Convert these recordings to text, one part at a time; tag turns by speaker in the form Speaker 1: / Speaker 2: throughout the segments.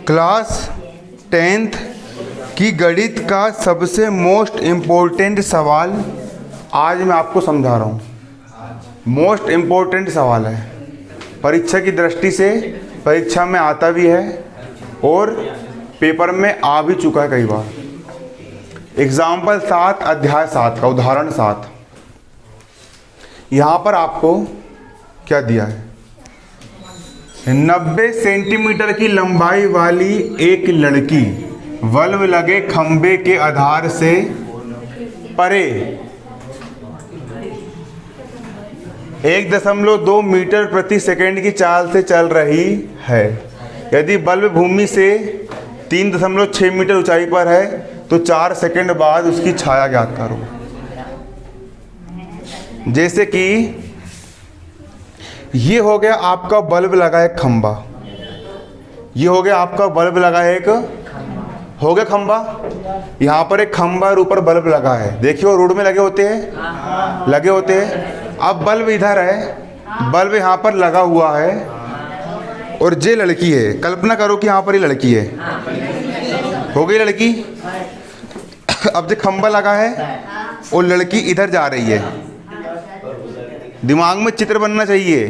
Speaker 1: Class 10th की गणित का सबसे मोस्ट इम्पोर्टेंट सवाल आज मैं आपको समझा रहा हूँ। मोस्ट इम्पोर्टेंट सवाल है, परीक्षा की दृष्टि से परीक्षा में आता भी है और पेपर में आ भी चुका है कई बार। एग्जाम्पल 7 अध्याय 7 का उदाहरण 7। यहाँ पर आपको क्या दिया है? 90 सेंटीमीटर की लंबाई वाली एक लड़की बल्ब लगे खंबे के आधार से परे 1.2 मीटर प्रति सेकंड की चाल से चल रही है। यदि बल्ब भूमि से 3.6 मीटर ऊंचाई पर है तो 4 सेकंड बाद उसकी छाया ज्ञात करो। जैसे कि ये हो गया आपका बल्ब लगा एक खंबा, ये हो गया आपका बल्ब लगा एक हो गया खंबा। यहाँ पर एक खंबा और ऊपर बल्ब लगा है। देखिए रोड में लगे होते हैं, लगे होते हैं। अब बल्ब इधर है, बल्ब यहाँ पर लगा हुआ है और ये लड़की है। कल्पना करो कि यहाँ पर ये लड़की है, हो गई लड़की। अब जो खंबा लगा है और लड़की इधर जा रही है। दिमाग में चित्र बनना चाहिए,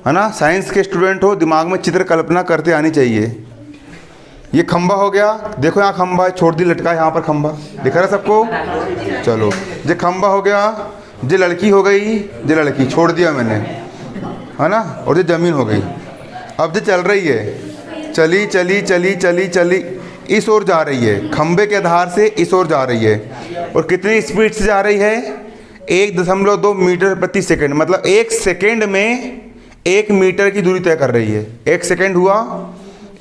Speaker 1: है ना। साइंस के स्टूडेंट हो, दिमाग में चित्र कल्पना करते आनी चाहिए। ये खंबा हो गया, देखो यहाँ खंबा है, छोड़ दी लटका है यहाँ पर खंबा, दिख रहा है सबको। चलो ये खंबा हो गया, ये लड़की हो गई, ये लड़की छोड़ दिया मैंने, है ना। और ये ज़मीन हो गई। अब ये चल रही है, चली चली चली चली चली इस ओर जा रही है, खंबे के आधार से इस ओर जा रही है। और कितनी स्पीड से जा रही है? 1.2 मीटर प्रति सेकंड। मतलब 1 सेकंड में 1 मीटर की दूरी तय कर रही है। 1 सेकंड हुआ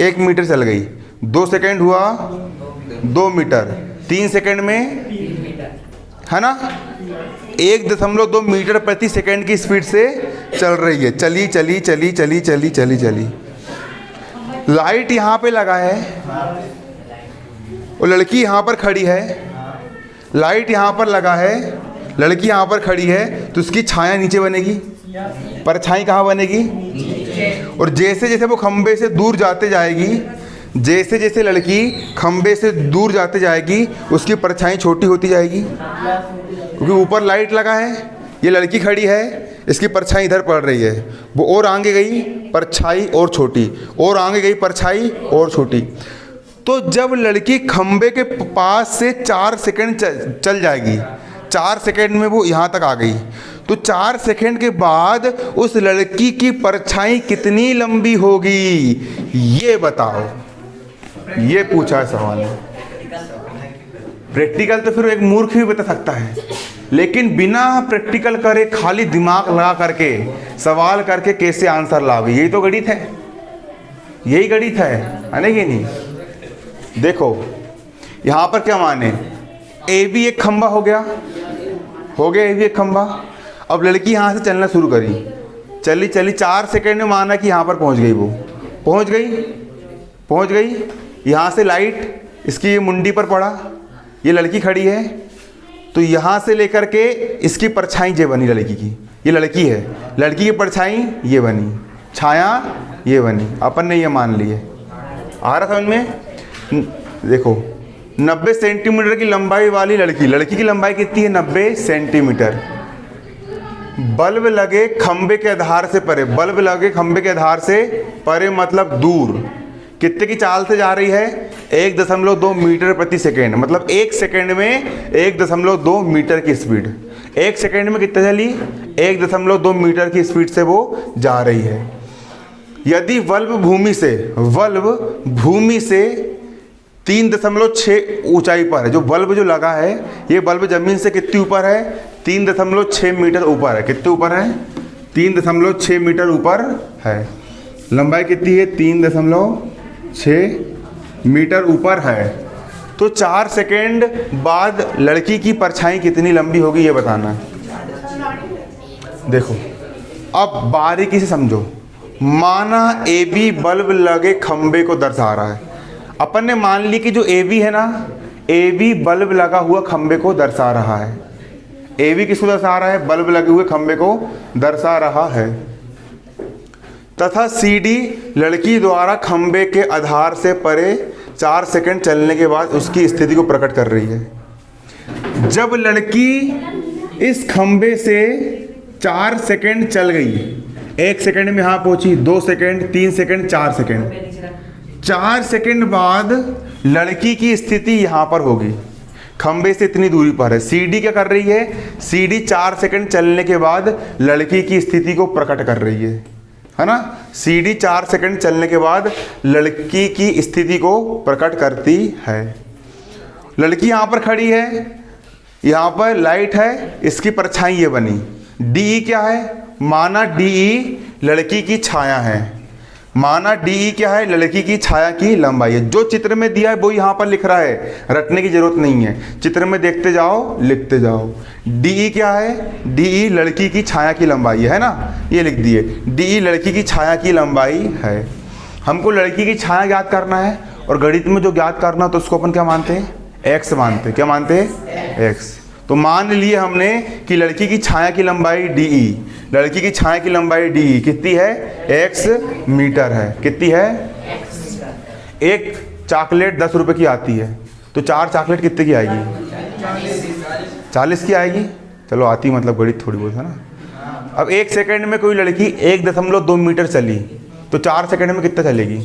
Speaker 1: 1 मीटर चल गई, 2 सेकंड हुआ 2 मीटर, 3 सेकंड में, है ना, 1.2 मीटर प्रति सेकंड की स्पीड से चल रही है। चली चली चली चली चली चली चली। लाइट यहाँ पे लगा है और लड़की यहाँ पर खड़ी है। लाइट यहाँ पर लगा है, लड़की यहाँ पर खड़ी है, तो उसकी छाया नीचे बनेगी, परछाई कहाँ बनेगी? और जैसे जैसे वो खंबे से दूर जाते जाएगी, जैसे जैसे लड़की खंबे से दूर जाते जाएगी, उसकी परछाई छोटी होती जाएगी। क्योंकि ऊपर लाइट लगा है, ये लड़की खड़ी है, इसकी परछाई इधर पड़ रही है। वो और आगे गई, परछाई और छोटी, और आगे गई, परछाई और छोटी। तो जब लड़की खंबे के पास से 4 सेकंड चल जाएगी, 4 सेकंड में वो यहाँ तक आ गई, तो 4 सेकंड के बाद उस लड़की की परछाई कितनी लंबी होगी, ये बताओ। ये पूछा है सवाल। प्रैक्टिकल तो फिर एक मूर्ख भी बता सकता है, लेकिन बिना प्रैक्टिकल करे खाली दिमाग लगा करके सवाल करके कैसे आंसर लावे? यही तो गणित है, यही गणित है ना। ये नहीं, देखो यहाँ पर क्या माने, ए भी एक खंबा हो गया, हो गया ए भी एक खंबा। अब लड़की यहाँ से चलना शुरू करी, चली चली, 4 सेकंड में माना कि यहाँ पर पहुँच गई। वो पहुँच गई। यहाँ से लाइट इसकी ये मुंडी पर पड़ा, ये लड़की खड़ी है, तो यहाँ से लेकर के इसकी परछाई ये बनी लड़की की। ये लड़की है, लड़की की परछाई ये बनी, छाया ये बनी। अपन ने ये मान लिए। आ रहा समझ में? देखो 90 सेंटीमीटर की लंबाई वाली लड़की, लड़की की लंबाई कितनी है? 90 सेंटीमीटर। बल्ब लगे खंबे के आधार से परे, बल्ब लगे खंबे के आधार से परे मतलब दूर, कितने की चाल से जा रही है? 1.2 मीटर प्रति सेकेंड। मतलब 1 सेकेंड में 1.2 मीटर की स्पीड। 1 सेकेंड में कितना चली? 1.2 मीटर की स्पीड से वो जा रही है। यदि बल्ब भूमि से 3.6 ऊंचाई पर है, जो बल्ब जो लगा है, ये बल्ब जमीन से कितनी ऊपर है? 3.6 मीटर ऊपर है। कितने ऊपर है? 3.6 मीटर ऊपर है। लंबाई कितनी है? 3.6 मीटर ऊपर है। तो 4 सेकेंड बाद लड़की की परछाई कितनी लंबी होगी, ये बताना है। देखो अब बारीकी से समझो। माना ए बी बल्ब लगे खंबे को दर्शा रहा है। अपन ने मान ली कि जो ए बी है ना, ए बी बल्ब लगा हुआ खंबे को दर्शा रहा है। ए बी किसको दर्शा रहा है? बल्ब लगे हुए खंबे को दर्शा रहा है। तथा CD लड़की द्वारा खंबे के आधार से परे 4 सेकंड चलने के बाद उसकी स्थिति को प्रकट कर रही है। जब लड़की इस खंबे से 4 सेकंड चल गई, 1 सेकंड में यहाँ पहुंची, 2 सेकंड, 3 सेकंड, 4 सेकंड, 4 सेकंड बाद लड़की की स्थिति यहाँ पर होगी, खंबे से इतनी दूरी पर है। CD क्या कर रही है? CD 4 सेकंड चलने के बाद लड़की की स्थिति को प्रकट कर रही है ना। CD 4 सेकंड चलने के बाद लड़की की स्थिति को प्रकट करती है। लड़की यहाँ पर खड़ी है, यहाँ पर लाइट है, इसकी परछाई ये बनी। DE क्या है? माना DE लड़की की छाया है। माना DE क्या है? लड़की की छाया की लंबाई है। जो चित्र में दिया है वो यहाँ पर लिख रहा है, रटने की जरूरत नहीं है, चित्र में देखते जाओ, लिखते जाओ। DE क्या है? DE लड़की की छाया की लंबाई है ना, ये लिख दिए। DE लड़की की छाया की लंबाई है। हमको लड़की की छाया ज्ञात करना है, और गणित में जो ज्ञात करना तो उसको अपन क्या मानते हैं? x मानते हैं। क्या मानते हैं? x। तो मान लिए हमने कि लड़की की छाया की लंबाई DE, लड़की की छाया की लंबाई DE कितनी है? x मीटर है। कितनी है? एक चॉकलेट 10 रुपए की आती है, तो 4 चॉकलेट कितने की आएगी? 40 की आएगी। चलो आती मतलब गणित थोड़ी बहुत है ना। अब 1 सेकंड में कोई लड़की 1.2 मीटर चली, तो 4 सेकंड में कितना चलेगी?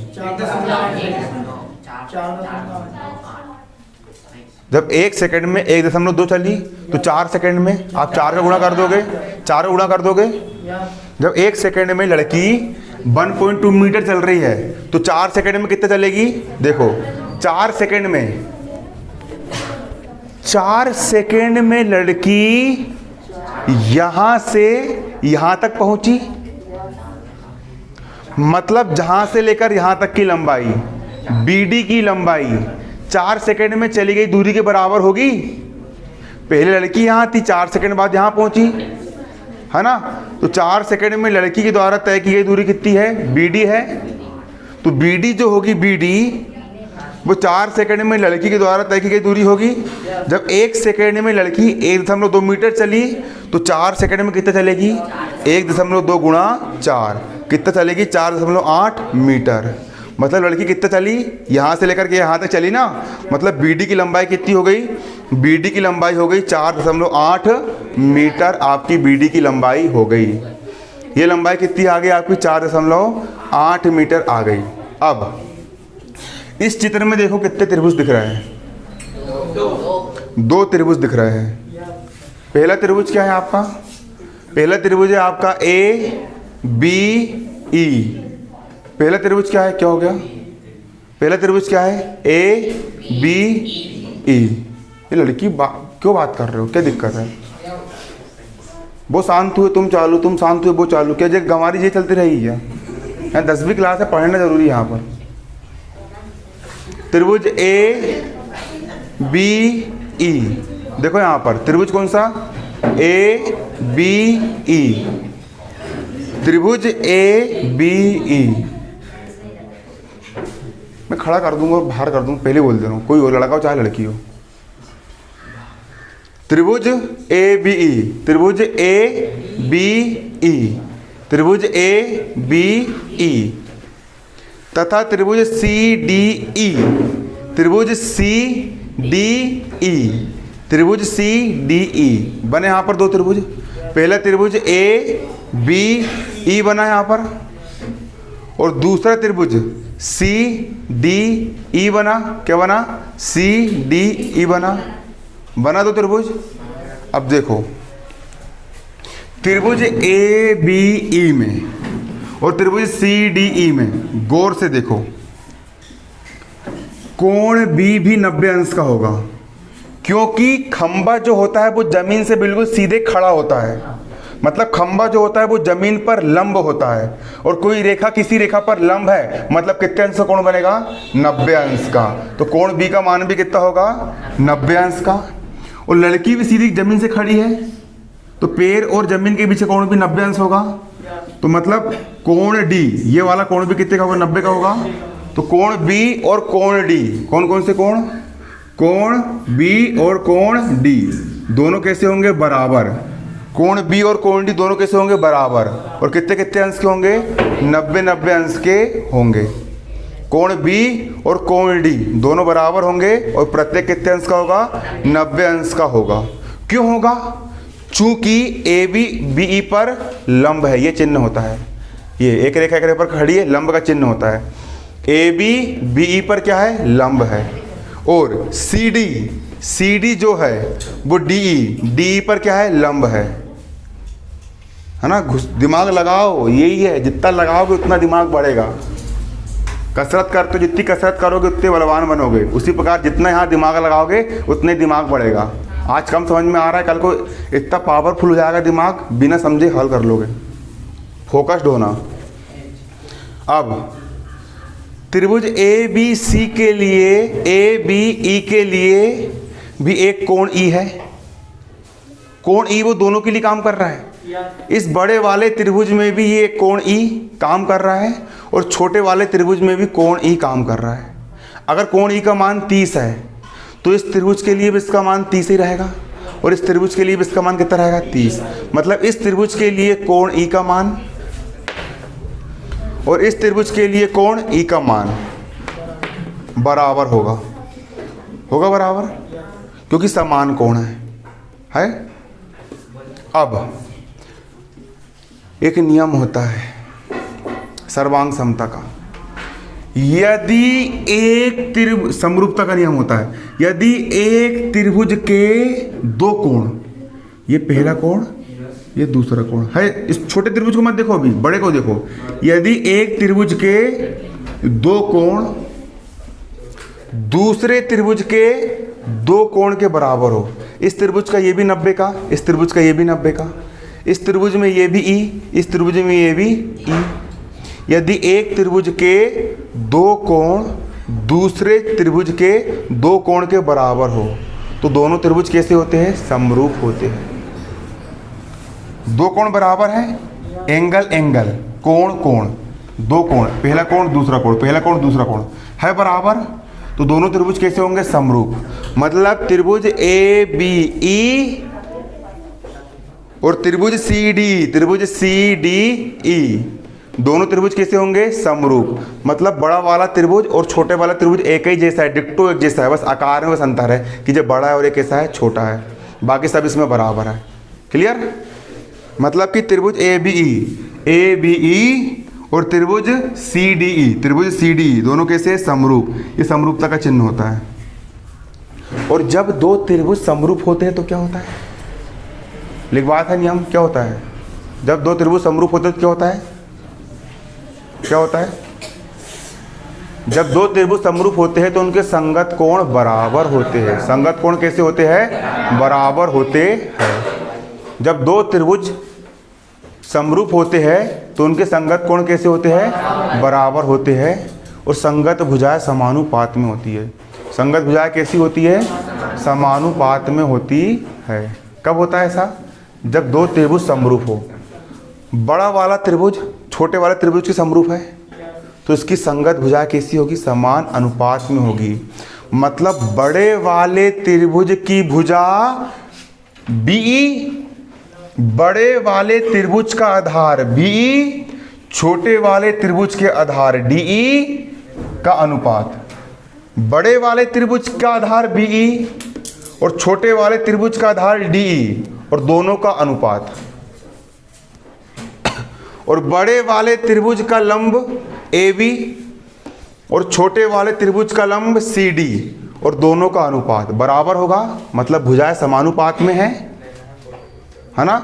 Speaker 1: जब 1 सेकंड में 1.2 चली, तो 4 सेकंड में आप 4 का गुणा कर दोगे, 4 का गुणा कर दोगे। जब 1 सेकंड में लड़की 1.2 मीटर चल रही है, तो 4 सेकंड में कितना चलेगी? देखो 4 सेकंड में लड़की यहां से यहां तक पहुंची, मतलब जहां से लेकर यहां तक की लंबाई, BD की लंबाई 4 सेकंड में चली गई दूरी के बराबर होगी। पहले लड़की यहाँ थी, 4 सेकंड बाद यहाँ पहुंची, है ना। तो 4 सेकंड में लड़की के द्वारा तय की गई दूरी कितनी है? BD है। तो BD जो होगी, BD वो 4 सेकंड में लड़की के द्वारा तय की गई दूरी होगी। जब 1 सेकंड में लड़की 1.2 मीटर चली, तो 4 सेकंड में कितना चलेगी? 1.2 गुणा 4 कितना चलेगी? 4.8 मीटर। मतलब लड़की कितना चली? यहाँ से लेकर के यहाँ तक चली ना, मतलब BD की लंबाई कितनी हो गई? BD की लंबाई हो गई 4.8 मीटर। आपकी BD की लंबाई हो गई। ये लंबाई कितनी आ गई आपकी? 4.8 मीटर आ गई। अब इस चित्र में देखो कितने त्रिभुज दिख रहे हैं? 2 त्रिभुज दिख रहे हैं। पहला त्रिभुज क्या है आपका? पहला त्रिभुज है आपका ABE। पहला त्रिभुज क्या है? क्या हो गया? पहला त्रिभुज क्या है? ABE। ये लड़की क्यों बात कर रहे हो? क्या दिक्कत है? वो शांत हुए तुम चालू, तुम शांत हुए वो चालू। क्या जब हमारी ये चलती रही है? 10वीं क्लास है, पढ़ना जरूरी है यहाँ पर। त्रिभुज ABE देखो यहाँ पर त्रिभुज कौन सा? ABE। त्रिभुज ABE मैं खड़ा कर दूंगा और बाहर कर दूंगा, पहले बोल दे रहा हूँ, कोई और लड़का हो चाहे लड़की हो। त्रिभुज ABE, त्रिभुज ABE, त्रिभुज ABE तथा त्रिभुज CDE, त्रिभुज CDE, त्रिभुज CDE बने यहाँ पर 2 त्रिभुज। पहला त्रिभुज ABE बना यहाँ पर, और दूसरा त्रिभुज CDE बना। क्या बना? CDE बना 2 त्रिभुज। अब देखो त्रिभुज ABE में और त्रिभुज CDE में गौर से देखो, कोण B भी 90 अंश का होगा, क्योंकि खंबा जो होता है वो जमीन से बिल्कुल सीधे खड़ा होता है। मतलब खंबा जो होता है वो जमीन पर लंब होता है, और कोई रेखा किसी रेखा पर लंब है, मतलब कितने अंश का कोण बनेगा? 90 अंश का। तो कोण B का मान भी कितना होगा? 90 अंश का। और लड़की भी सीधी जमीन से खड़ी है, तो पैर और जमीन के बीच कोण भी 90 अंश होगा। तो मतलब कोण D, ये वाला कोण भी कितने का होगा? 90 का होगा। तो कोण B और कोण D, कौन कौन से कोण? कोण B और कोण D दोनों कैसे होंगे? बराबर। कोण बी और कोण डी दोनों कैसे होंगे? बराबर। और कितने कितने अंश के होंगे? 90-90 अंश के होंगे। कोण बी और कोण डी दोनों बराबर होंगे और प्रत्येक कितने अंश का होगा? 90 अंश का होगा। क्यों होगा? चूंकि ए बी बी ई पर लंब है, ये चिन्ह होता है। ये एक रेखा एक रेखा पर खड़ी है, लंब का चिन्ह होता है। ए बी बी ई पर क्या है? लंब है। और सी डी जो है वो डी ई पर क्या है? लंब है ना। दिमाग लगाओ, यही है, जितना लगाओगे उतना दिमाग बढ़ेगा। कसरत करते, जितनी कसरत करोगे उतने बलवान बनोगे। उसी प्रकार जितना यहाँ दिमाग लगाओगे उतने दिमाग बढ़ेगा। आज कम समझ में आ रहा है, कल को इतना पावरफुल हो जाएगा दिमाग, बिना समझे हल कर लोगे। फोकस्ड होना। अब त्रिभुज ए बी सी के लिए, ए बी ई के लिए भी एक कोण ई है। कोण ई वो दोनों के लिए काम कर रहा है। इस बड़े वाले त्रिभुज में भी ये कोण ई काम कर रहा है और छोटे वाले त्रिभुज में भी कोण ई काम कर रहा है। अगर कोण ई का मान 30 है तो इस त्रिभुज के लिए भी इसका मान 30 ही रहेगा और इस त्रिभुज के लिए भी इसका मान कितना रहेगा? 30। मतलब इस त्रिभुज के लिए कोण ई का मान और इस त्रिभुज के लिए कोण ई का मान बराबर होगा। होगा बराबर, क्योंकि समान कोण है। अब एक नियम होता है सर्वांग समता का। यदि एक त्रिभुज, समरूपता का नियम होता है, यदि एक त्रिभुज के दो कोण, ये पहला कोण ये दूसरा कोण है। इस छोटे त्रिभुज को मत देखो, अभी बड़े को देखो। यदि एक त्रिभुज के दो कोण दूसरे त्रिभुज के दो कोण के बराबर हो, इस त्रिभुज का ये भी 90 का, इस त्रिभुज का ये भी 90 का, इस त्रिभुज में ये भी ई, इस त्रिभुज में ये भी ई। यदि एक त्रिभुज के दो कोण दूसरे त्रिभुज के दो कोण के बराबर हो तो दोनों त्रिभुज कैसे होते हैं? समरूप होते हैं। दो कोण बराबर है, एंगल एंगल, कोण कोण, दो कोण, पहला कोण दूसरा कोण, पहला कोण दूसरा कोण है बराबर, तो दोनों त्रिभुज कैसे होंगे? समरूप। मतलब त्रिभुज ए बी ई और त्रिभुज सी डी ई दोनों त्रिभुज कैसे होंगे? समरूप। मतलब बड़ा वाला त्रिभुज और छोटे वाला त्रिभुज एक ही जैसा है, डिक्टो एक जैसा है, बस आकार में बस अंतर है कि जो बड़ा है और एक कैसा है? छोटा है। बाकी सब इसमें बराबर है। क्लियर? मतलब कि त्रिभुज ए बी ई और त्रिभुज सी डी ई दोनों कैसे? समरूप। ये समरूपता का चिन्ह होता है। और जब दो त्रिभुज समरूप होते हैं तो क्या होता है? लिखवाया था नियम, क्या होता है? जब दो त्रिभुज समरूप होते हैं तो क्या होता है? क्या होता है? जब दो त्रिभुज समरूप होते हैं तो उनके संगत कोण बराबर होते हैं। संगत कोण कैसे होते हैं? बराबर होते हैं। जब दो त्रिभुज समरूप होते हैं तो उनके संगत कोण कैसे होते हैं? बराबर होते हैं। और संगत भुजाएं समानुपात में होती है। संगत भुजाएं कैसी होती है? समानुपात में होती है। कब होता है ऐसा? जब दो त्रिभुज समरूप हो। बड़ा वाला त्रिभुज छोटे वाले त्रिभुज के समरूप है तो इसकी संगत भुजा कैसी होगी? समान अनुपात में होगी। मतलब बड़े वाले त्रिभुज की भुजा BE, बड़े वाले त्रिभुज का आधार BE, छोटे वाले त्रिभुज के आधार DE का अनुपात। बड़े वाले त्रिभुज का आधार BE और छोटे वाले त्रिभुज का आधार DE और दोनों का अनुपात। और बड़े वाले त्रिभुज का लंब AB और छोटे वाले त्रिभुज का लंब CD और दोनों का अनुपात बराबर होगा। मतलब भुजाएं समानुपात में है ना।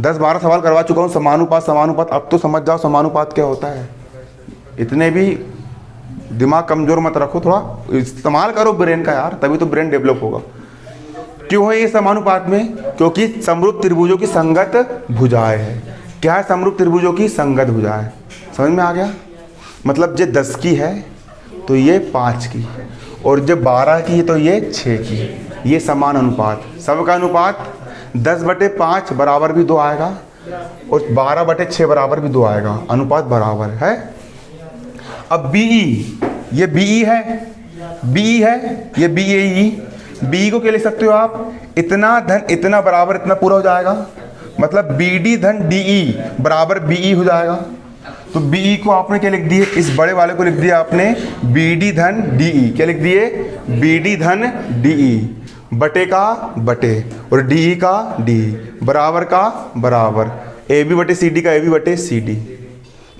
Speaker 1: 10-12 सवाल करवा चुका हूँ समानुपात समानुपात। अब तो समझ जाओ समानुपात क्या होता है। इतने भी दिमाग कमजोर मत रखो, थोड़ा इस्तेमाल करो ब्रेन का यार, तभी तो ब्रेन डेवलप होगा। क्यों है ये समानुपात में? क्योंकि समरूप त्रिभुजों की संगत भुजाएं है। क्या है समरूप त्रिभुजों की? संगत भुजाएं। समझ में आ गया? मतलब जो 10 की है तो ये 5 की, और जब 12 की है तो ये 6 की। ये समान अनुपात, सबका अनुपात 10/5 बराबर भी 2 आएगा और 12/6 बराबर भी 2 आएगा। अनुपात बराबर है। अब BE, ये BE है, BE है, ये BAE। BE को क्या लिख सकते हो आप? इतना धन इतना बराबर इतना पूरा हो जाएगा। मतलब बी डी धन डी ई बराबर बी ई हो जाएगा। तो बी ई को आपने क्या लिख दिए, इस बड़े वाले को लिख दिया आपने बी डी धन डी ई। क्या लिख दिए, बी डी धन डी ई बटे का बटे और डी ई का डी बराबर का बराबर ए बी बटे सी डी का ए बी बटे सी डी।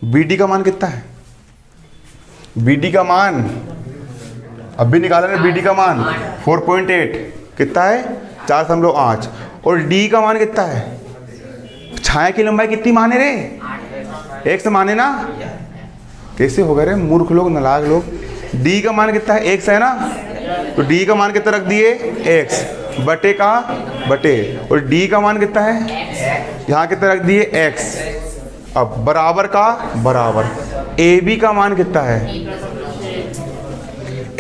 Speaker 1: बी डी का मान कितना है, बी डी का मान अभी निकाला ना, बी डी का मान 4.8 कितना है 4.8 और डी का मान कितना है, छाया की लंबाई कितनी माने रे, x माने ना। कैसे होगा रे मूर्ख लोग, नालायक लोग। डी का मान कितना है, x है ना, तो डी का मान कितना रख दिए x बटे का बटे और डी का मान कितना है, यहाँ कितना रख दिए x। अब बराबर का बराबर ए बी का मान कितना है,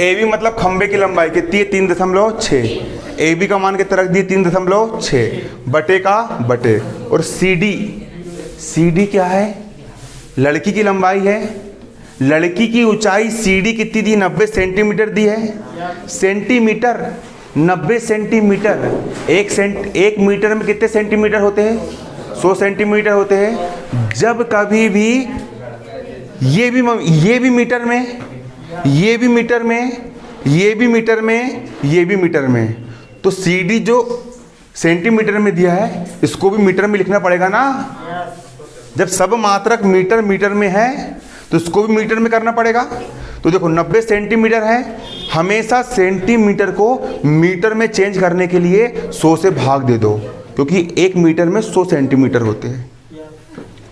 Speaker 1: ए बी मतलब खंबे की लंबाई कितनी है 3.6, ए बी का मान कितना रख दिए 3.6 बटे का बटे और सी डी क्या है, लड़की की लंबाई है। लड़की की ऊंचाई सी डी कितनी दी, 90 सेंटीमीटर दी है। सेंटीमीटर 90 सेंटीमीटर, एक मीटर में कितने सेंटीमीटर होते हैं, 100 सेंटीमीटर होते हैं। जब कभी भी ये भी मीटर में, ये भी मीटर में, ये भी मीटर में, ये भी मीटर में, तो सी डी जो सेंटीमीटर में दिया है इसको भी मीटर में लिखना पड़ेगा ना। जब सब मात्रक मीटर में है तो इसको भी मीटर में करना पड़ेगा। तो देखो 90 सेंटीमीटर है, हमेशा सेंटीमीटर को मीटर में चेंज करने के लिए 100 से भाग दे दो, क्योंकि एक मीटर में 100 सेंटीमीटर होते हैं,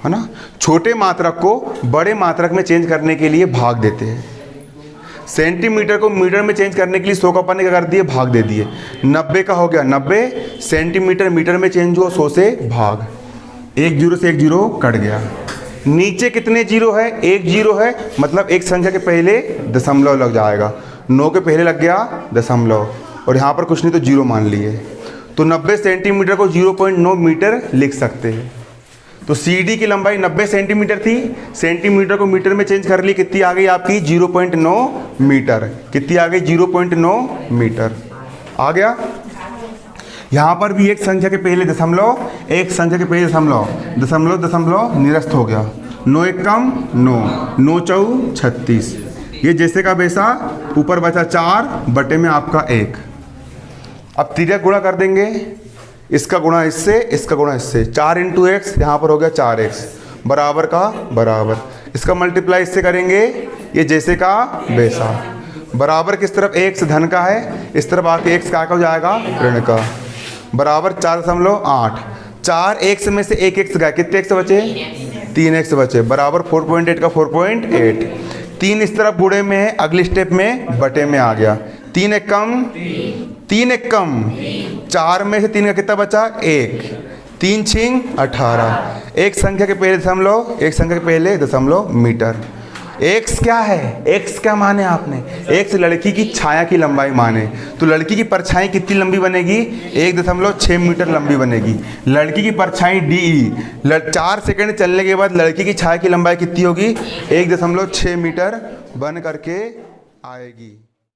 Speaker 1: है ना। छोटे मात्रक को बड़े मात्रक में चेंज करने के लिए भाग देते हैं। सेंटीमीटर को मीटर में चेंज करने के लिए 100 का अपन ने क्या कर दिए, भाग दे दिए। 90 का हो गया 90 सेंटीमीटर मीटर में चेंज हुआ 100 से भाग, एक जीरो से एक जीरो कट गया। नीचे कितने जीरो है, एक जीरो है, मतलब एक संख्या के पहले दशमलव लग जाएगा। 9 के पहले लग गया दशमलव और यहाँ पर कुछ नहीं तो जीरो मान लिए। तो 90 सेंटीमीटर को 0.9 मीटर लिख सकते हैं। तो सी डी की लंबाई 90 सेंटीमीटर थी, सेंटीमीटर को मीटर में चेंज कर ली, कितनी आ गई आपकी 0.9 मीटर। कितनी आ गई 0.9 मीटर आ गया। यहाँ पर भी एक संख्या के पहले दशमलव, एक संख्या के पहले दशमलव निरस्त हो गया। 9 एक कम 9, 9 चौ 36, ये जैसे का वैसा, ऊपर बचा 4 बटे में आपका 1। अब तिर्यक गुणा कर देंगे, इसका गुणा इससे, इसका गुणा इससे, 4 इंटू एक्स, यहाँ पर हो गया 4x बराबर का बराबर। इसका मल्टीप्लाई इससे करेंगे, ये जैसे का वैसा। बराबर किस तरफ x धन का है, इस तरफ आके x का हो जाएगा ऋण का। बराबर 4.8, 4 x में से 1 x गया, कितने x बचे 3 x बचे, बराबर 4.8 का 4.8। 3 इस तरफ बूढ़े में है, अगली स्टेप में बटे में आ गया। 3 एक कम 4 में से 3 का कितना बचा 1, 3 छिंग 18। एक संख्या के पहले दशमलव, एक संख्या के पहले दशमलव मीटर। x क्या है, x क्या माने आपने, x लड़की की छाया की लंबाई माने। तो लड़की की परछाई कितनी लंबी बनेगी, 1.6 मीटर लंबी बनेगी। लड़की की परछाई डी, 4 सेकंड चलने के बाद लड़की की छाया की लंबाई कितनी होगी, 1.6 मीटर बन करके आएगी।